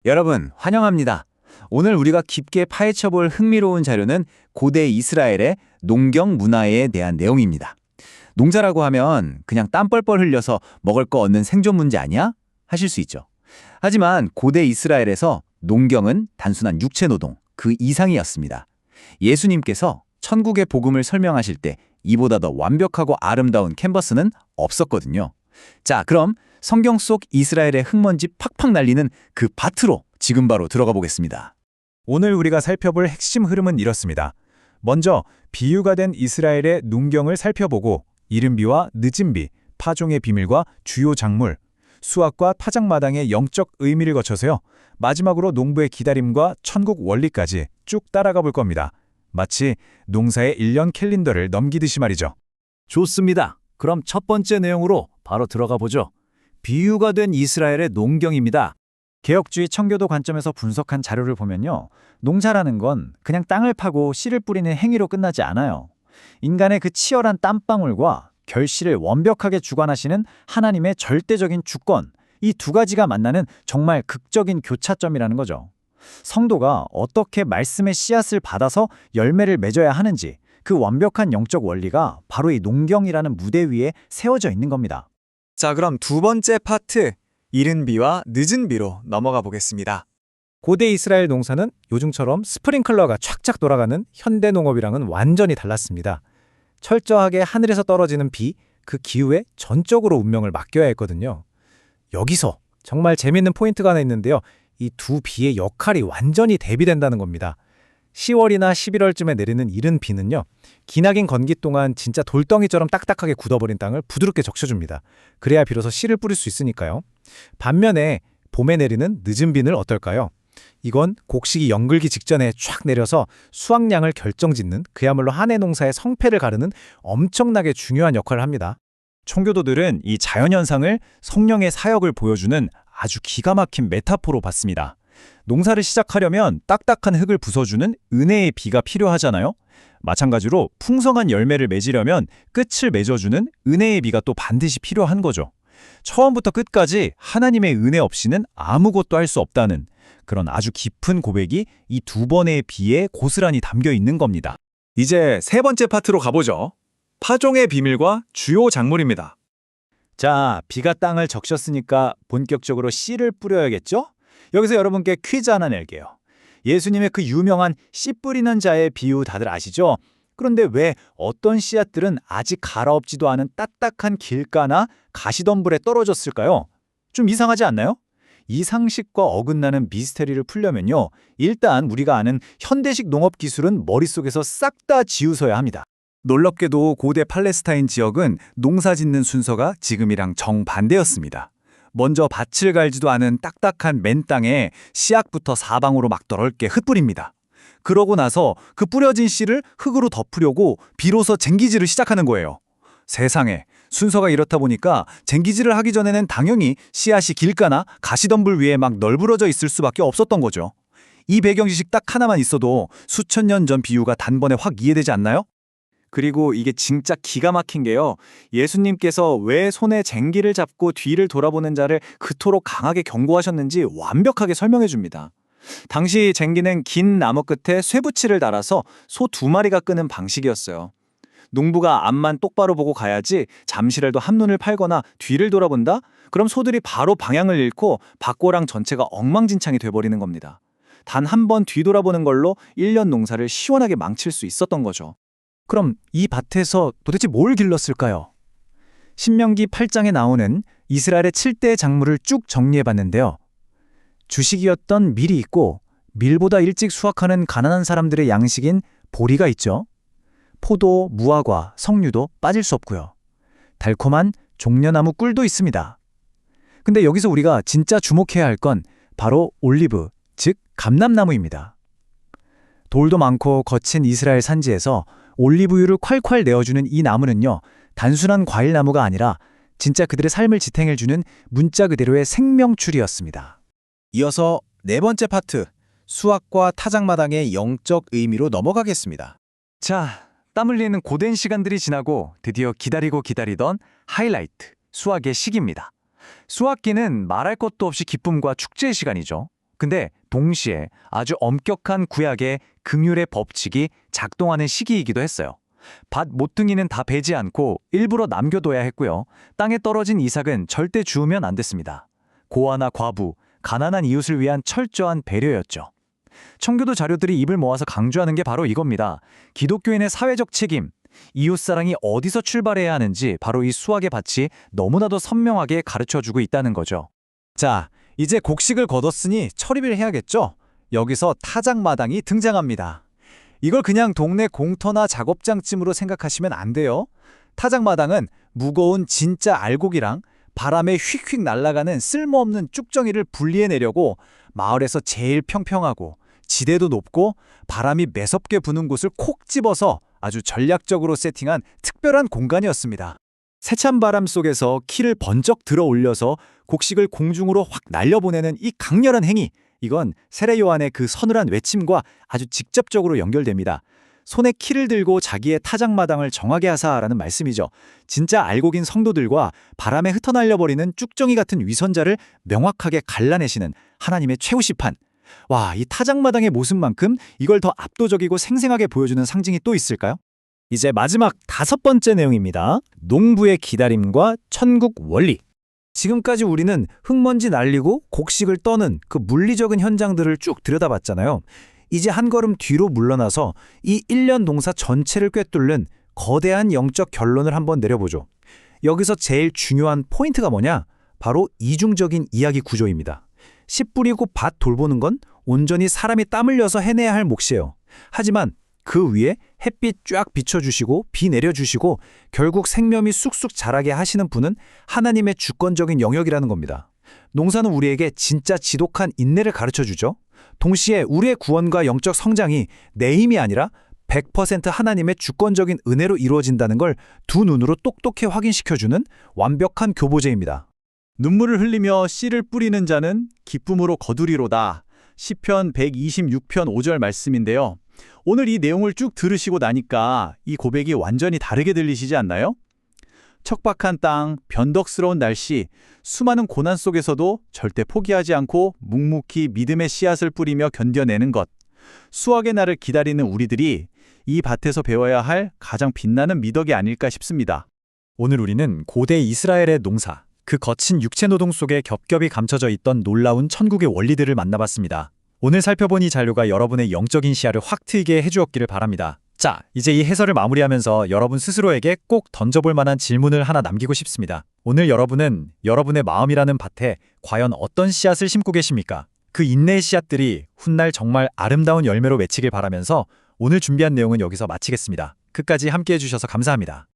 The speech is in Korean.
여러분, 환영합니다. 오늘 우리가 깊게 파헤쳐 볼 흥미로운 자료는 고대 이스라엘의 농경 문화에 대한 내용입니다. 농자라고 하면 그냥 땀 뻘뻘 흘려서 먹을 거 얻는 생존 문제 아니야? 하실 수 있죠. 하지만 고대 이스라엘에서 농경은 단순한 육체 노동, 그 이상이었습니다. 예수님께서 천국의 복음을 설명하실 때 이보다 더 완벽하고 아름다운 캔버스는 없었거든요. 자, 그럼 성경 속 이스라엘의 흙먼지 팍팍 날리는 그 밭으로 지금 바로 들어가 보겠습니다. 오늘 우리가 살펴볼 핵심 흐름은 이렇습니다. 먼저 비유가 된 이스라엘의 농경을 살펴보고 이른비와 늦은비, 파종의 비밀과 주요 작물, 수확과 타작마당의 영적 의미를 거쳐서요. 마지막으로 농부의 기다림과 천국 원리까지 쭉 따라가 볼 겁니다. 마치 농사의 1년 캘린더를 넘기듯이 말이죠. 좋습니다. 그럼 첫 번째 내용으로 바로 들어가 보죠. 비유가 된 이스라엘의 농경입니다. 개혁주의 청교도 관점에서 분석한 자료를 보면요. 농사라는 건 그냥 땅을 파고 씨를 뿌리는 행위로 끝나지 않아요. 인간의 그 치열한 땀방울과 결실을 완벽하게 주관하시는 하나님의 절대적인 주권, 이 두 가지가 만나는 정말 극적인 교차점이라는 거죠. 성도가 어떻게 말씀의 씨앗을 받아서 열매를 맺어야 하는지, 그 완벽한 영적 원리가 바로 이 농경이라는 무대 위에 세워져 있는 겁니다. 자, 그럼 두 번째 파트, 이른 비와 늦은 비로 넘어가 보겠습니다. 고대 이스라엘 농사는 요즘처럼 스프링클러가 촥촥 돌아가는 현대 농업이랑은 완전히 달랐습니다. 철저하게 하늘에서 떨어지는 비, 그 기후에 전적으로 운명을 맡겨야 했거든요. 여기서 정말 재밌는 포인트가 하나 있는데요. 이 두 비의 역할이 완전히 대비된다는 겁니다. 10월이나 11월쯤에 내리는 이른 비는요. 기나긴 건기 동안 진짜 돌덩이처럼 딱딱하게 굳어버린 땅을 부드럽게 적셔줍니다. 그래야 비로소 씨를 뿌릴 수 있으니까요. 반면에 봄에 내리는 늦은 비는 어떨까요? 이건 곡식이 연글기 직전에 쫙 내려서 수확량을 결정짓는 그야말로 한 해 농사의 성패를 가르는 엄청나게 중요한 역할을 합니다. 청교도들은 이 자연현상을 성령의 사역을 보여주는 아주 기가 막힌 메타포로 봤습니다. 농사를 시작하려면 딱딱한 흙을 부숴주는 은혜의 비가 필요하잖아요. 마찬가지로 풍성한 열매를 맺으려면 끝을 맺어주는 은혜의 비가 또 반드시 필요한 거죠. 처음부터 끝까지 하나님의 은혜 없이는 아무것도 할 수 없다는 그런 아주 깊은 고백이 이 두 번의 비에 고스란히 담겨 있는 겁니다. 이제 세 번째 파트로 가보죠. 파종의 비밀과 주요 작물입니다. 자, 비가 땅을 적셨으니까 본격적으로 씨를 뿌려야겠죠? 여기서 여러분께 퀴즈 하나 낼게요. 예수님의 그 유명한 씨 뿌리는 자의 비유 다들 아시죠? 그런데 왜 어떤 씨앗들은 아직 갈아엎지도 않은 딱딱한 길가나 가시덤불에 떨어졌을까요? 좀 이상하지 않나요? 이 상식과 어긋나는 미스테리를 풀려면요. 일단 우리가 아는 현대식 농업 기술은 머릿속에서 싹 다 지우셔야 합니다. 놀랍게도 고대 팔레스타인 지역은 농사 짓는 순서가 지금이랑 정반대였습니다. 먼저 밭을 갈지도 않은 딱딱한 맨 땅에 씨앗부터 사방으로 막 넓게 흩뿌립니다. 그러고 나서 그 뿌려진 씨를 흙으로 덮으려고 비로소 쟁기질을 시작하는 거예요. 세상에, 순서가 이렇다 보니까 쟁기질을 하기 전에는 당연히 씨앗이 길가나 가시덤불 위에 막 널브러져 있을 수밖에 없었던 거죠. 이 배경 지식 딱 하나만 있어도 수천 년 전 비유가 단번에 확 이해되지 않나요? 그리고 이게 진짜 기가 막힌 게요. 예수님께서 왜 손에 쟁기를 잡고 뒤를 돌아보는 자를 그토록 강하게 경고하셨는지 완벽하게 설명해 줍니다. 당시 쟁기는 긴 나무 끝에 쇠붙이를 달아서 소 2마리가 끄는 방식이었어요. 농부가 앞만 똑바로 보고 가야지 잠시라도 한눈을 팔거나 뒤를 돌아본다? 그럼 소들이 바로 방향을 잃고 밭고랑 전체가 엉망진창이 돼버리는 겁니다. 단 한 번 뒤돌아보는 걸로 1년 농사를 시원하게 망칠 수 있었던 거죠. 그럼 이 밭에서 도대체 뭘 길렀을까요? 신명기 8장에 나오는 이스라엘의 7대 작물을 쭉 정리해봤는데요. 주식이었던 밀이 있고 밀보다 일찍 수확하는 가난한 사람들의 양식인 보리가 있죠. 포도, 무화과, 석류도 빠질 수 없고요. 달콤한 종려나무 꿀도 있습니다. 근데 여기서 우리가 진짜 주목해야 할 건 바로 올리브, 즉 감람나무입니다. 돌도 많고 거친 이스라엘 산지에서 올리브유를 콸콸 내어주는 이 나무는요, 단순한 과일나무가 아니라 진짜 그들의 삶을 지탱해주는 문자 그대로의 생명줄이었습니다. 이어서 네 번째 파트, 수확과 타작마당의 영적 의미로 넘어가겠습니다. 자, 땀 흘리는 고된 시간들이 지나고 드디어 기다리고 기다리던 하이라이트, 수확의 시기입니다. 수확기는 말할 것도 없이 기쁨과 축제의 시간이죠. 근데 동시에 아주 엄격한 구약의 긍휼의 법칙이 작동하는 시기이기도 했어요. 밭 모퉁이는 다 베지 않고 일부러 남겨둬야 했고요. 땅에 떨어진 이삭은 절대 주우면 안 됐습니다. 고아나 과부, 가난한 이웃을 위한 철저한 배려였죠. 청교도 자료들이 입을 모아서 강조하는 게 바로 이겁니다. 기독교인의 사회적 책임, 이웃사랑이 어디서 출발해야 하는지 바로 이 수학의 밭이 너무나도 선명하게 가르쳐주고 있다는 거죠. 자, 이제 곡식을 거뒀으니 처리를 해야겠죠? 여기서 타작마당이 등장합니다. 이걸 그냥 동네 공터나 작업장쯤으로 생각하시면 안 돼요. 타작마당은 무거운 진짜 알곡이랑 바람에 휙휙 날아가는 쓸모없는 쭉정이를 분리해내려고 마을에서 제일 평평하고 지대도 높고 바람이 매섭게 부는 곳을 콕 집어서 아주 전략적으로 세팅한 특별한 공간이었습니다. 세찬 바람 속에서 키를 번쩍 들어 올려서 곡식을 공중으로 확 날려보내는 이 강렬한 행위, 이건 세례 요한의 그 서늘한 외침과 아주 직접적으로 연결됩니다. 손에 키를 들고 자기의 타작마당을 정하게 하사라는 말씀이죠. 진짜 알곡인 성도들과 바람에 흩어날려버리는 쭉정이 같은 위선자를 명확하게 갈라내시는 하나님의 최후 심판. 와, 이 타작마당의 모습만큼 이걸 더 압도적이고 생생하게 보여주는 상징이 또 있을까요? 이제 마지막 5번째 내용입니다. 농부의 기다림과 천국 원리. 지금까지 우리는 흙먼지 날리고 곡식을 떠는 그 물리적인 현장들을 쭉 들여다봤잖아요. 이제 한 걸음 뒤로 물러나서 이 1년 농사 전체를 꿰뚫는 거대한 영적 결론을 한번 내려보죠. 여기서 제일 중요한 포인트가 뭐냐? 바로 이중적인 이야기 구조입니다. 씨 뿌리고 밭 돌보는 건 온전히 사람이 땀 흘려서 해내야 할 몫이에요. 하지만 그 위에 햇빛 쫙 비춰주시고 비 내려주시고 결국 생명이 쑥쑥 자라게 하시는 분은 하나님의 주권적인 영역이라는 겁니다. 농사는 우리에게 진짜 지독한 인내를 가르쳐주죠. 동시에 우리의 구원과 영적 성장이 내 힘이 아니라 100% 하나님의 주권적인 은혜로 이루어진다는 걸 두 눈으로 똑똑히 확인시켜주는 완벽한 교보제입니다. 눈물을 흘리며 씨를 뿌리는 자는 기쁨으로 거두리로다. 시편 126편 5절 말씀인데요. 오늘 이 내용을 쭉 들으시고 나니까 이 고백이 완전히 다르게 들리시지 않나요? 척박한 땅, 변덕스러운 날씨, 수많은 고난 속에서도 절대 포기하지 않고 묵묵히 믿음의 씨앗을 뿌리며 견뎌내는 것. 수확의 날을 기다리는 우리들이 이 밭에서 배워야 할 가장 빛나는 미덕이 아닐까 싶습니다. 오늘 우리는 고대 이스라엘의 농사, 그 거친 육체 노동 속에 겹겹이 감춰져 있던 놀라운 천국의 원리들을 만나봤습니다. 오늘 살펴본 이 자료가 여러분의 영적인 시야를 확 트이게 해주었기를 바랍니다. 자, 이제 이 해설을 마무리하면서 여러분 스스로에게 꼭 던져볼 만한 질문을 하나 남기고 싶습니다. 오늘 여러분은 여러분의 마음이라는 밭에 과연 어떤 씨앗을 심고 계십니까? 그 인내의 씨앗들이 훗날 정말 아름다운 열매로 맺히길 바라면서 오늘 준비한 내용은 여기서 마치겠습니다. 끝까지 함께해 주셔서 감사합니다.